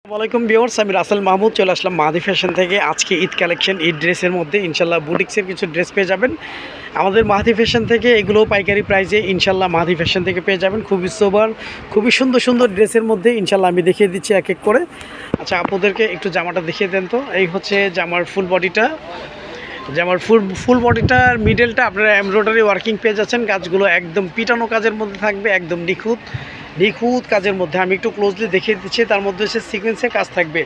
আসসালামাইকুম ভিউয়ার্স, আমি রাসেল মাহমুদ চলে আসলাম মাহাদি ফ্যাশন থেকে। আজকে ঈদ কালেকশন, ঈদ ড্রেসের মধ্যে ইনশাল্লাহ বুটিক্সের কিছু ড্রেস পেয়ে যাবেন আমাদের মাহাদি ফ্যাশন থেকে। এগুলো পাইকারি প্রাইসে ইনশাল্লাহ মাহাদি ফ্যাশন থেকে পেয়ে যাবেন। খুবই সোবার, খুবই সুন্দর সুন্দর ড্রেসের মধ্যে ইনশাল্লাহ আমি দেখিয়ে দিচ্ছি এক এক করে। আচ্ছা, আপনাদেরকে একটু জামাটা দেখিয়ে দেন তো। এই হচ্ছে জামার ফুল বডিটা। জামার ফুল বডিটার মিডলটা আপনারা এমব্রয়ডারি ওয়ার্কিং পেয়ে যাচ্ছেন। কাজগুলো একদম পিটানো কাজের মধ্যে থাকবে, একদম নিখুঁত কাজের মধ্যে। আমি একটু ক্লোজলি দেখিয়ে দিচ্ছি। তার মধ্যে হচ্ছে সিকোয়েন্সের কাজ থাকবে।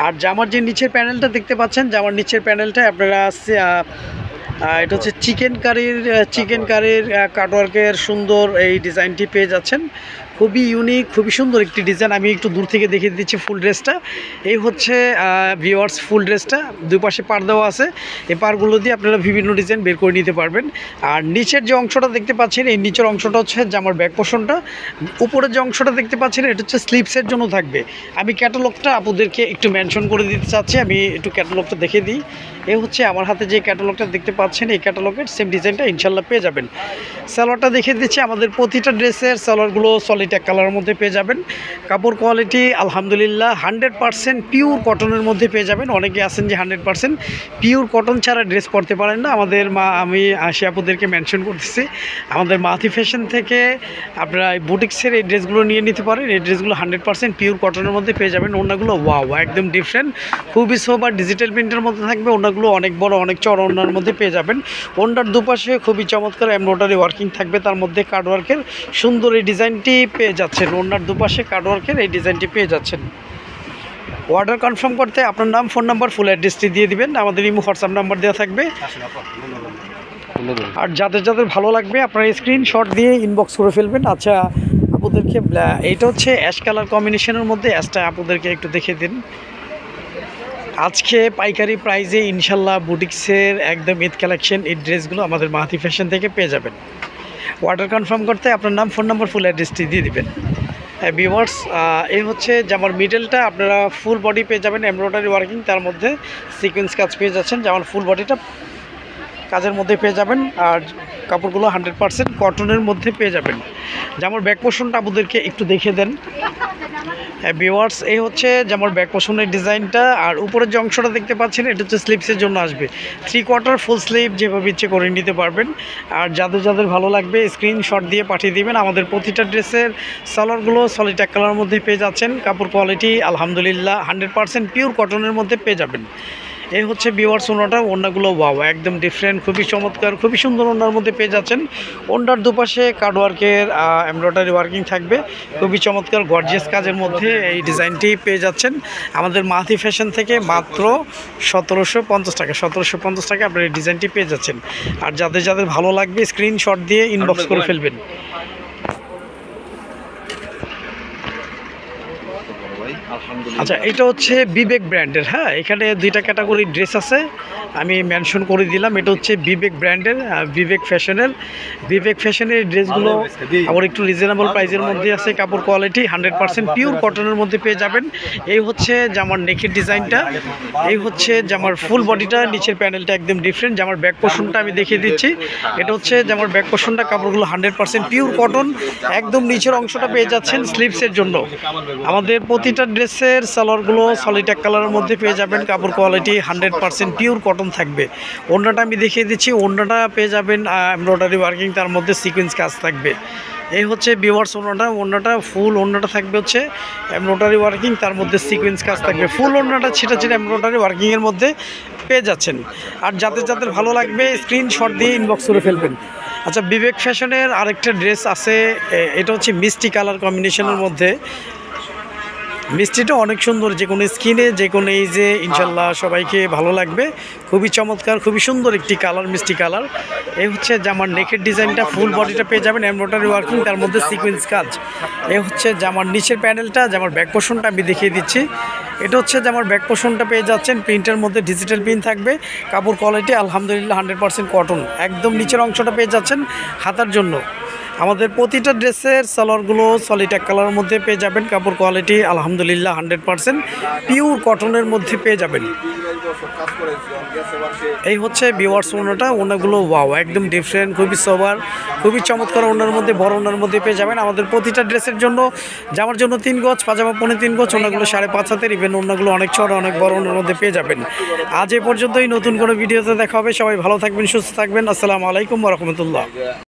আর জামার যে নিচের প্যানেলটা দেখতে পাচ্ছেন, জামার নিচের প্যানেলটা আপনারা এটা হচ্ছে চিকেন কারির কাটওয়ার্কের সুন্দর এই ডিজাইনটি পেয়ে যাচ্ছেন। খুবই ইউনিক, খুবই সুন্দর একটি ডিজাইন। আমি একটু দূর থেকে দেখিয়ে দিচ্ছি ফুল ড্রেসটা। এই হচ্ছে ভিউয়ার্স ফুল ড্রেসটা। দুই পাশে পার দেওয়া আছে। এই পারগুলো দিয়ে আপনারা বিভিন্ন ডিজাইন বের করে নিতে পারবেন। আর নিচের যে অংশটা দেখতে পাচ্ছেন, এই নিচের অংশটা হচ্ছে জামার ব্যাক পোর্শনটা। উপরের যে অংশটা দেখতে পাচ্ছেন, এটা হচ্ছে স্লিভসের জন্য থাকবে। আমি ক্যাটালগটা আপনাদেরকে একটু মেনশন করে দিতে চাচ্ছি। আমি একটু ক্যাটালগটা দেখে দিই। এই হচ্ছে আমার হাতে যে ক্যাটালগটা দেখতে পাচ্ছেন, এই ক্যাটালগের সেম ডিজাইনটা ইনশাল্লাহ পেয়ে যাবেন। সালোয়ারটা দেখিয়ে দিচ্ছি। আমাদের প্রতিটা ড্রেসের সালোয়ারগুলো সলিড এক কালারের মধ্যে পেয়ে যাবেন। কাপড় কোয়ালিটি আলহামদুলিল্লাহ 100% পিওর কটনের মধ্যে পেয়ে যাবেন। অনেকে আছেন যে 100% পিওর কটন ছাড়া ড্রেস পরতে পারেন না। আমি আশি আপুদেরকে মেনশন করতেছি, আমাদের মাহাদি ফ্যাশন থেকে আপনারা এই বুটিক্সের এই ড্রেসগুলো নিয়ে নিতে পারেন। এই ড্রেসগুলো 100% পিওর কটনের মধ্যে পেয়ে যাবেন। ওড়নাগুলো ওয়াও, একদম ডিফারেন্ট, খুবই সোবার ডিজিটাল প্রিন্টের মধ্যে থাকবে। ওড়নাগুলো অনেক বড়, অনেক চড়া ওড়নার মধ্যে পেয়ে যাবেন। ওড়নার দুপাশে খুবই চমৎকার এমব্রয়ডারি ওয়ার্কিং থাকবে। তার মধ্যে কাটওয়ার্কের সুন্দর এই ডিজাইনটি পেয়ে যাচ্ছেন। ওড়নার দুপাশে কাটওয়ার্কের এই ডিজাইনটি পেয়ে যাচ্ছেন। অর্ডার কনফার্ম করতে আপনার নাম, ফোন নাম্বার, ফুল অ্যাড্রেসটি দিয়ে দিবেন। আমাদের ইমো হোয়াটসঅ্যাপ নাম্বার দেওয়া থাকবে। আর যাদের ভালো লাগবে আপনারা স্ক্রিনশট দিয়ে ইনবক্স করে ফেলবেন। আচ্ছা, আপনাদেরকে এইটা হচ্ছে অ্যাশ কালার কম্বিনেশনের মধ্যে। অ্যাশটা আপনাদেরকে একটু দেখে দিন। আজকে পাইকারি প্রাইজে ইনশাল্লাহ বুটিক্সের একদম ঈদ কালেকশন, এই ড্রেসগুলো আমাদের মাহাদি ফ্যাশন থেকে পেয়ে যাবেন। অর্ডার কনফার্ম করতে আপনার নাম, ফোন নাম্বার, ফুল অ্যাড্রেসটি দিয়ে দিবেন। ভিউয়ার্স, এই হচ্ছে জামার মিডলটা। আপনারা ফুল বডি পেয়ে যাবেন এমব্রয়ডারি ওয়ার্কিং, তার মধ্যে সিকোয়েন্স কাজ পেয়ে যাচ্ছেন। জামার ফুল বডিটা কাজের মধ্যে পেয়ে যাবেন। আর কাপড়গুলো 100% কটনের মধ্যে পেয়ে যাবেন। জামার ব্যাক পোর্শনটা আপনাদেরকে একটু দেখিয়ে দেন। ভিউয়ার্স, এই হচ্ছে জামার ব্যাক পোর্শনের ডিজাইনটা। আর উপরের যে অংশটা দেখতে পাচ্ছেন, এটা হচ্ছে স্লিভসের জন্য আসবে। 3/4 ফুল স্লিভ যেভাবে ইচ্ছে করে নিতে পারবেন। আর যাদের ভালো লাগবে স্ক্রিনশট দিয়ে পাঠিয়ে দিবেন। আমাদের প্রতিটা ড্রেসের সালোয়ারগুলো সলিড এক কালারের মধ্যে পেয়ে যাচ্ছেন। কাপড় কোয়ালিটি আলহামদুলিল্লাহ 100% পিওর কটনের মধ্যে পেয়ে যাবেন। এই হচ্ছে ভিউয়ার্স ওড়নাগুলো ওয়াও, একদম ডিফারেন্ট, খুবই চমৎকার, খুবই সুন্দর ওড়নার মধ্যে পেয়ে যাচ্ছেন। ওড়নার দুপাশে কাটওয়ার্কের এমব্রয়ডারি ওয়ার্কিং থাকবে। খুবই চমৎকার গর্জিয়াস কাজের মধ্যে এই ডিজাইনটি পেয়ে যাচ্ছেন আমাদের মাহাদি ফ্যাশন থেকে মাত্র 1750 টাকা। 1750 টাকা আপনার এই ডিজাইনটি পেয়ে যাচ্ছেন। আর যাদের ভালো লাগবে স্ক্রিনশট দিয়ে ইনবক্স করে ফেলবেন। আচ্ছা, এটা হচ্ছে বিবেক ব্র্যান্ডের। হ্যাঁ, এখানে দুইটা ক্যাটাগরির ড্রেস আছে, আমি মেনশন করে দিলাম। এটা হচ্ছে বিবেক ব্র্যান্ডের, বিবেক ফ্যাশনের ড্রেসগুলো আবার একটু রিজনেবল প্রাইসের মধ্যে আছে। কাপড় কোয়ালিটি 100% পিওর কটনের মধ্যে পেয়ে যাবেন। এই হচ্ছে জামার নেকের ডিজাইনটা। এই হচ্ছে জামার ফুল বডিটা, নিচের প্যানেলটা একদম ডিফারেন্ট। জামার ব্যাক পোর্শনটা আমি দেখিয়ে দিচ্ছি। এটা হচ্ছে জামার ব্যাক পোর্শনটা। কাপড়গুলো 100% পিওর কটন। একদম নিচের অংশটা পেয়ে যাচ্ছেন স্লিভসের জন্য। আমাদের প্রতিটা ড্রেসের সালোয়ারগুলো সলিড এক কালারের মধ্যে পেয়ে যাবেন। কাপড় কোয়ালিটি 100% পিওর কটন থাকবে। ওড়নাটা আমি দেখিয়ে দিচ্ছি। ওড়নাটা পেয়ে যাবেন এমব্রয়ডারি ওয়ার্কিং, তার মধ্যে সিকোয়েন্স কাজ থাকবে। এই হচ্ছে ভিউয়ার্স ওড়নাটা ফুল ওড়নাটা থাকবে হচ্ছে এমব্রয়ডারি ওয়ার্কিং, তার মধ্যে সিকোয়েন্স কাজ থাকবে। ফুল ওড়নাটা ছিটা এমব্রয়ডারি ওয়ার্কিংয়ের মধ্যে পেয়ে যাচ্ছেন। আর যাদের ভালো লাগবে স্ক্রিনশট দিয়ে ইনবক্স করে ফেলবেন। আচ্ছা, বিবেক ফ্যাশনের আরেকটা ড্রেস আছে। এটা হচ্ছে মিষ্টি কালার কম্বিনেশনের মধ্যে। মিষ্টিটা অনেক সুন্দর, যে কোনো স্কিনে, যে কোনো এই যে ইনশাল্লাহ সবাইকে ভালো লাগবে। খুবই চমৎকার, খুবই সুন্দর একটি কালার, মিষ্টি কালার। এই হচ্ছে জামার নেকের ডিজাইনটা। ফুল বডিটা পেয়ে যাবেন এমব্রয়ডারি ওয়ার্কিং, তার মধ্যে সিকোয়েন্স কাজ। এই হচ্ছে জামার নিচের প্যানেলটা। জামার ব্যাক পোর্শনটা আমি দেখিয়ে দিচ্ছি। এটা হচ্ছে জামার ব্যাক পোর্শনটা পেয়ে যাচ্ছেন। প্রিন্টের মধ্যে ডিজিটাল প্রিন্ট থাকবে। কাপড় কোয়ালিটি আলহামদুলিল্লাহ 100% কটন। একদম নিচের অংশটা পেয়ে যাচ্ছেন হাতার জন্য। আমাদের প্রতিটা ড্রেসের সালোয়ারগুলো সলিড এক কালারের মধ্যে পেয়ে যাবেন। কাপড় কোয়ালিটি আলহামদুলিল্লাহ 100% পিওর কটনের মধ্যে পেয়ে যাবেন। এই হচ্ছে ভিউয়ার্স ওনাটা, ওনাগুলো ওয়াও একদম ডিফারেন্ট, খুবই সোবার, খুবই চমৎকার। ওনার মধ্যে বড় ওনার মধ্যে পেয়ে যাবেন। আমাদের প্রতিটা ড্রেসের জন্য, জামার জন্য 3 গজ, পাজামা 3.5 গজ, ওনাগুলো 5.5 হাতের, ইভেন ওনাগুলো অনেক ছোট অনেক বড় ওনার মধ্যে পেয়ে যাবেন। আজ এ পর্যন্তই, নতুন কোনো ভিডিওতে দেখা হবে। সবাই ভালো থাকবেন, সুস্থ থাকবেন। আসসালামু আলাইকুম ওয়া রাহমাতুল্লাহ।